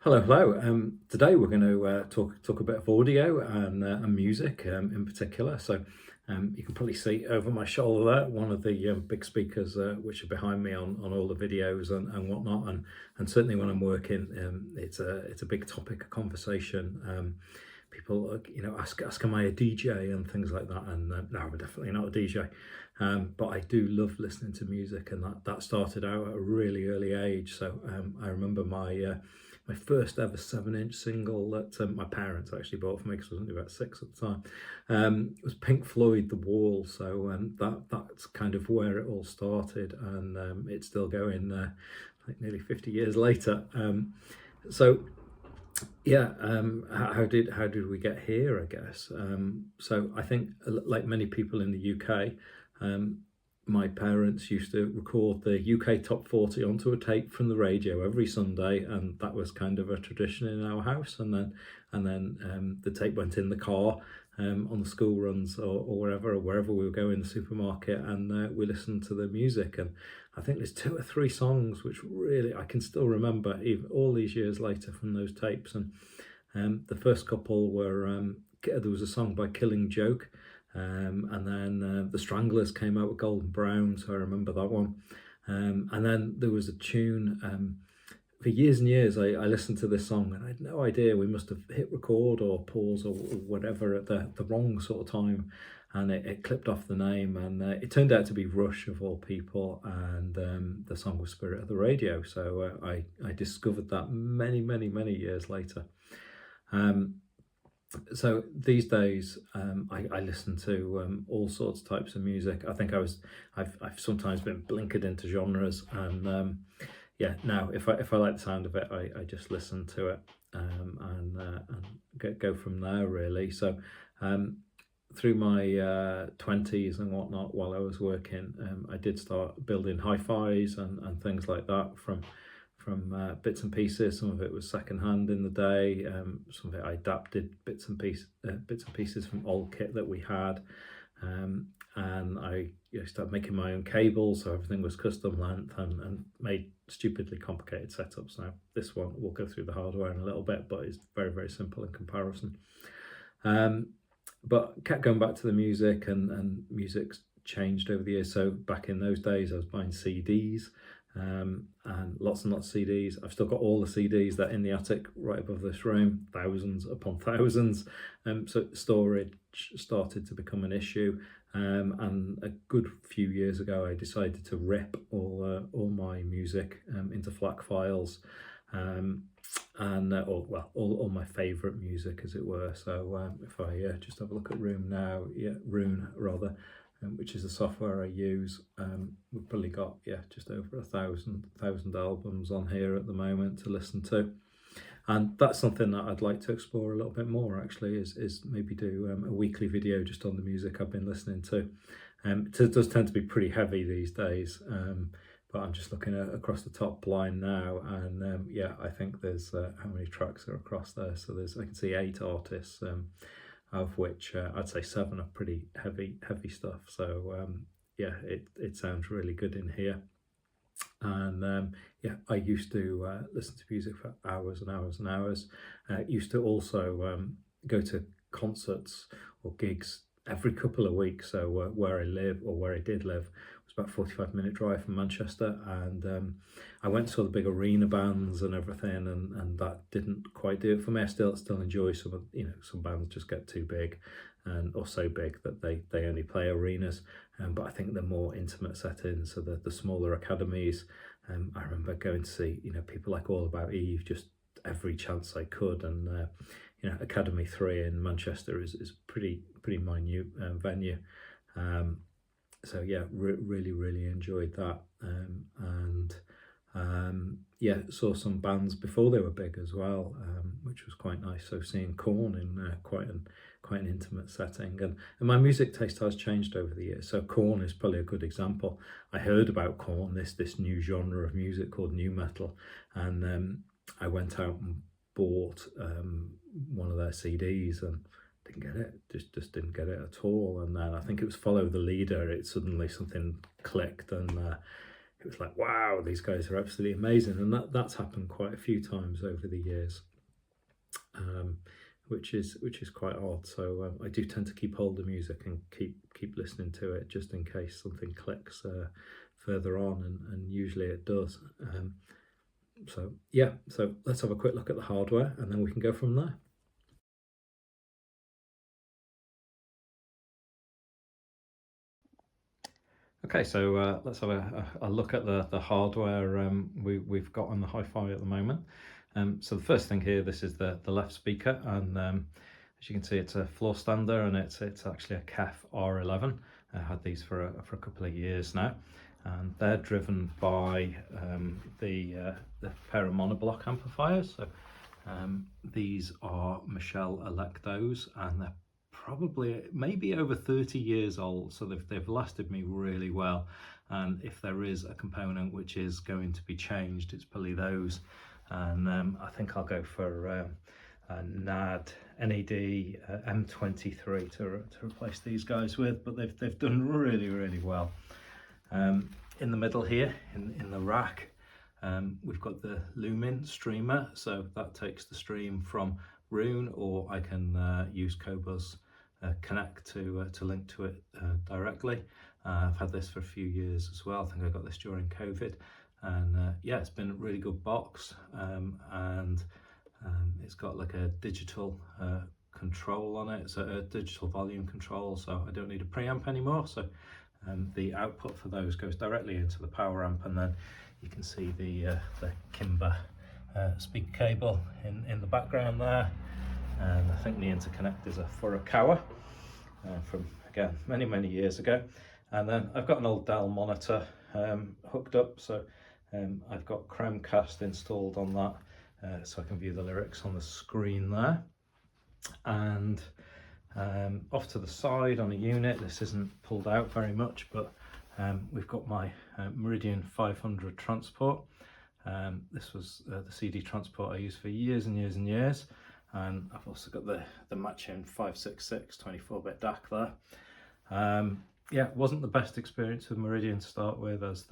Hello, hello. Today we're going to talk a bit of audio and music in particular. So you can probably see over my shoulder there one of the big speakers which are behind me on all the videos and whatnot. And certainly when I'm working, it's a big topic of conversation. People ask am I a DJ and things like that, and no, I'm definitely not a DJ, but I do love listening to music, and that started out at a really early age. So I remember my first ever 7-inch single that my parents actually bought for me, because I was only about 6 at the time. It was Pink Floyd, The Wall. So that's kind of where it all started, and it's still going like nearly 50 years later. So yeah, how did we get here, I guess? So I think, like many people in the UK, my parents used to record the UK top 40 onto a tape from the radio every Sunday, and that was kind of a tradition in our house. And then the tape went in the car on the school runs or wherever we were going, the supermarket, and we listened to the music. And I think there's 2 or 3 songs which really I can still remember even all these years later from those tapes. And the first couple were there was a song by Killing Joke. And then the Stranglers came out with Golden Brown, so I remember that one. And then there was a tune, for years and years I listened to this song and I had no idea. We must have hit record or pause or whatever at the wrong sort of time, and it clipped off the name, and it turned out to be Rush, of all people, and the song was Spirit of the Radio. So I discovered that many years later. So these days I listen to all sorts of types of music. I think I've sometimes been blinkered into genres, and yeah, now if I like the sound of it, I just listen to it, and go from there, really. So through my 20s and whatnot, while I was working, I did start building hi-fis and things like that from bits and pieces. Some of it was secondhand in the day. Some of it I adapted bits and pieces from old kit that we had. And I started making my own cables, so everything was custom length, and made stupidly complicated setups. Now this one, we'll go through the hardware in a little bit, but it's very simple in comparison. But kept going back to the music, and music's changed over the years. So back in those days I was buying CDs, and lots and lots of CDs. I've still got all the CDs that are in the attic right above this room, thousands upon thousands. So storage started to become an issue, and a good few years ago I decided to rip all my music into FLAC files, and all my favourite music, as it were. So if I just have a look at Rune rather, which is the software I use, we've probably got just over 1,000 albums on here at the moment to listen to. And that's something that I'd like to explore a little bit more, actually, is maybe do a weekly video just on the music I've been listening to. It does tend to be pretty heavy these days, but I'm just looking across the top line now, and I think there's how many tracks are across there. So I can see 8 artists, of which I'd say 7 are pretty heavy stuff. So it sounds really good in here. And I used to listen to music for hours and hours and hours. Used to also go to concerts or gigs every couple of weeks. So where I did live was about a 45-minute drive from Manchester, and I went to the big arena bands and everything, and that didn't quite do it for me. I still enjoy some bands just get too big, or so big that they only play arenas. But I think the more intimate settings, so the smaller academies. I remember going to see people like All About Eve just every chance I could, and Academy 3 in Manchester is pretty minute venue. So really enjoyed that, and saw some bands before they were big as well, which was quite nice. So seeing Korn in quite an intimate setting, and my music taste has changed over the years. So Korn is probably a good example. I heard about Korn, this new genre of music called nu metal, and I went out and bought one of their CDs and didn't get it. Just didn't get it at all. And then I think it was Follow the Leader. It suddenly something clicked, and it was like, wow, these guys are absolutely amazing. And that's happened quite a few times over the years, which is quite odd. So I do tend to keep hold of music and keep listening to it just in case something clicks further on, and usually it does. So yeah, so let's have a quick look at the hardware and then we can go from there. Okay, so let's have a look at the hardware we've got on the hi-fi at the moment. So the first thing here, this is the left speaker, and as you can see, it's a floor stander, and it's actually a KEF R11. I had these for a couple of years now, and they're driven by the pair of monoblock amplifiers. So these are Michel Electos, and they're probably maybe over 30 years old, so they've lasted me really well. And if there is a component which is going to be changed, it's probably those. And I think I'll go for a NAD M23 to replace these guys with, but they've done really well. In the middle here, in the rack, we've got the Lumen streamer, so that takes the stream from Roon, or I can use Qobuz Connect to link to it directly. I've had this for a few years as well. I think I got this during COVID, and yeah, it's been a really good box, and it's got like a digital control on it, so a digital volume control, so I don't need a preamp anymore. So the output for those goes directly into the power amp, and then you can see the Kimber speaker cable in the background there. And I think the interconnect is a Furukawa from, again, many years ago. And then I've got an old Dell monitor hooked up, so I've got Chromecast installed on that, so I can view the lyrics on the screen there. And off to the side on a unit, this isn't pulled out very much, but we've got my Meridian 500 transport. This was the CD transport I used for years and years. And I've also got the matching 566 24-bit DAC there. Yeah, it wasn't the best experience with Meridian to start with, as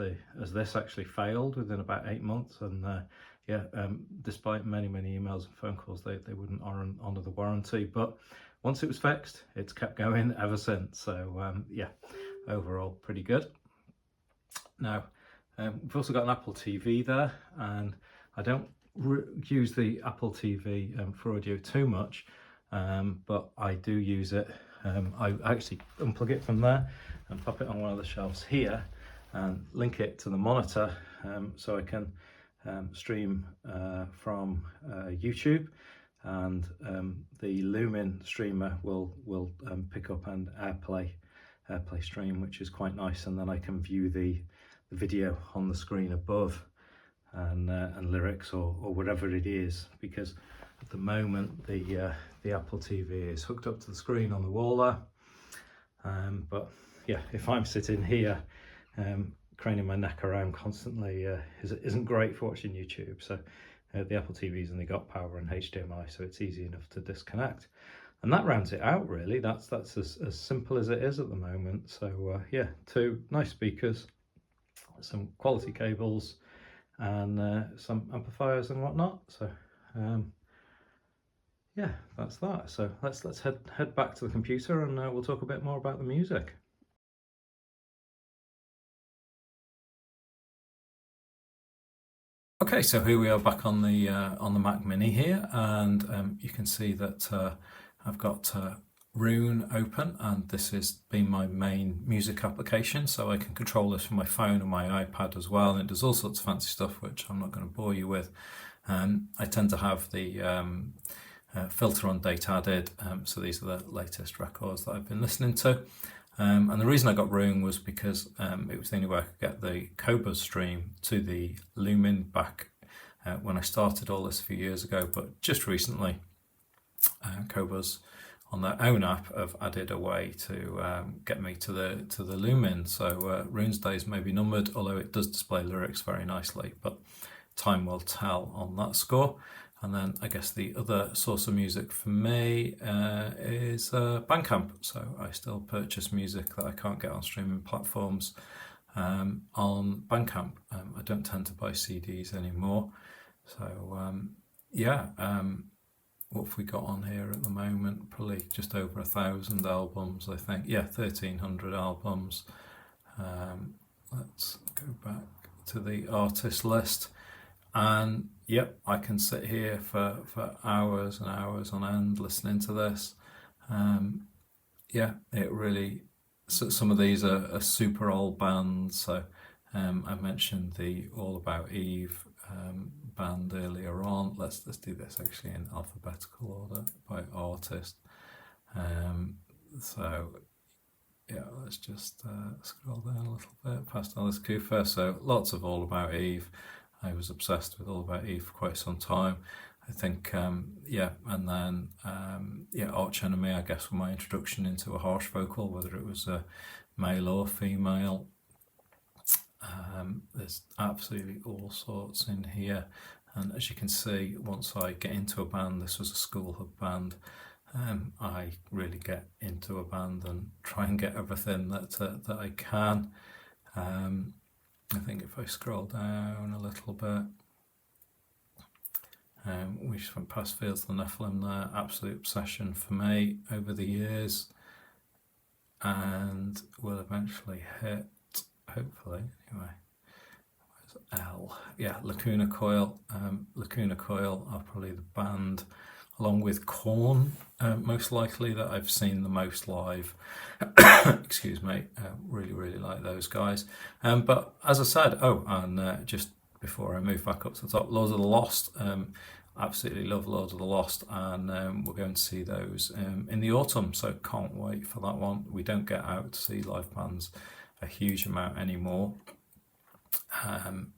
this actually failed within about 8 months, and yeah, despite many emails and phone calls, they wouldn't honour the warranty. But once it was fixed, it's kept going ever since. So yeah, overall pretty good. Now we've also got an Apple TV there, and I don't use the Apple TV for audio too much, but I do use it. I actually unplug it from there and pop it on one of the shelves here and link it to the monitor, so I can stream from YouTube, and the Lumen streamer will pick up and AirPlay stream, which is quite nice, and then I can view the video on the screen above, and lyrics or whatever it is, because at the moment the Apple TV is hooked up to the screen on the wall there. But yeah, if I'm sitting here craning my neck around constantly, isn't great for watching YouTube. So the Apple TV's only got power and HDMI, so it's easy enough to disconnect. And that rounds it out really. That's as simple as it is at the moment. So yeah, 2 nice speakers, some quality cables, and some amplifiers and whatnot. So yeah, that's that. So let's head back to the computer, and we'll talk a bit more about the music. Okay, so here we are back on the Mac Mini here, and you can see that I've got Roon open, and this has been my main music application, so I can control this from my phone and my iPad as well, and it does all sorts of fancy stuff which I'm not going to bore you with. I tend to have the filter on date added, so these are the latest records that I've been listening to. And the reason I got Roon was because it was the only way I could get the Qobuz stream to the Lumen back when I started all this a few years ago. But just recently, Qobuz on their own app have added a way to get me to the Lumen. So Roon's days may be numbered, although it does display lyrics very nicely. But time will tell on that score. And then I guess the other source of music for me is Bandcamp. So I still purchase music that I can't get on streaming platforms on Bandcamp. I don't tend to buy CDs anymore. So yeah, what have we got on here at the moment? Probably just over 1,000 albums, I think. Yeah, 1,300 albums. Let's go back to the artist list. And yep, I can sit here for hours and hours on end listening to this. Yeah, it really. So some of these are super old bands. So I mentioned the All About Eve band earlier on. Let's do this actually in alphabetical order by artist. So yeah, let's just scroll down a little bit past Alice Cooper. So lots of All About Eve. I was obsessed with All About Eve for quite some time. I think, yeah, and then, yeah, Arch Enemy, I guess, was my introduction into a harsh vocal, whether it was a male or female. There's absolutely all sorts in here. And as you can see, once I get into a band, this was a school hub band, I really get into a band and try and get everything that I can. I think if I scroll down a little bit, we just went past Fields of the Nephilim there, absolute obsession for me over the years, and we'll eventually hit, hopefully, anyway, where's L? Yeah, Lacuna Coil. Lacuna Coil are probably the band, along with Korn, most likely, that I've seen the most live. Excuse me, really like those guys. But as I said, and just before I move back up to the top, Lords of the Lost. Absolutely love Lords of the Lost, and we're going to see those in the autumn, so can't wait for that one. We don't get out to see live bands a huge amount anymore,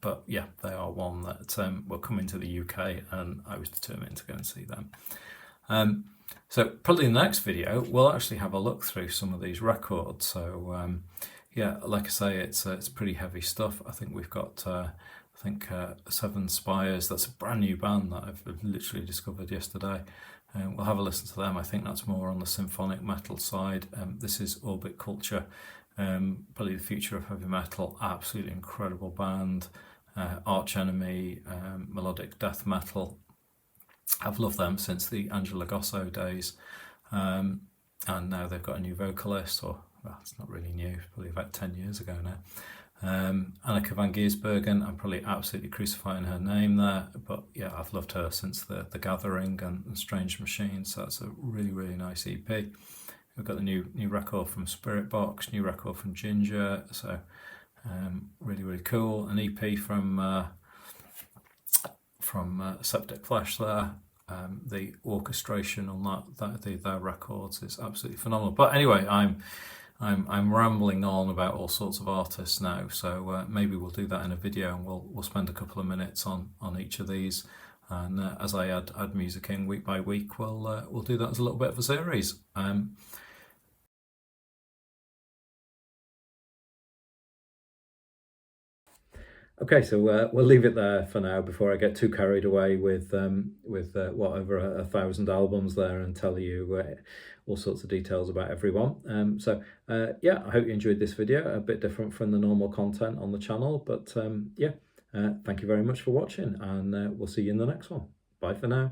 but yeah, they are one that were coming to the UK, and I was determined to go and see them. So probably in the next video we'll actually have a look through some of these records. So yeah, like I say, it's pretty heavy stuff. I think we've got Seven Spires. That's a brand new band that I've literally discovered yesterday. We'll have a listen to them. I think that's more on the symphonic metal side. This is Orbit Culture, probably the future of heavy metal. Absolutely incredible band. Arch Enemy, melodic death metal. I've loved them since the Angela Gosso days, and now they've got a new vocalist, or well, it's not really new, it's probably about 10 years ago now. Anneke van Giersbergen, I'm probably absolutely crucifying her name there, but yeah, I've loved her since the Gathering and Strange Machines, so that's a really nice EP. We've got the new record from Spirit Box, new record from Ginger, so really cool. An EP from Septic Flesh there. The orchestration on their records is absolutely phenomenal. But anyway, I'm rambling on about all sorts of artists now, so maybe we'll do that in a video, and we'll spend a couple of minutes on each of these, and as I add music in week by week, we'll do that as a little bit of a series. Okay, so we'll leave it there for now before I get too carried away with what, over 1,000 albums there, and tell you all sorts of details about everyone. So yeah, I hope you enjoyed this video, a bit different from the normal content on the channel, but yeah, thank you very much for watching, and we'll see you in the next one. Bye for now.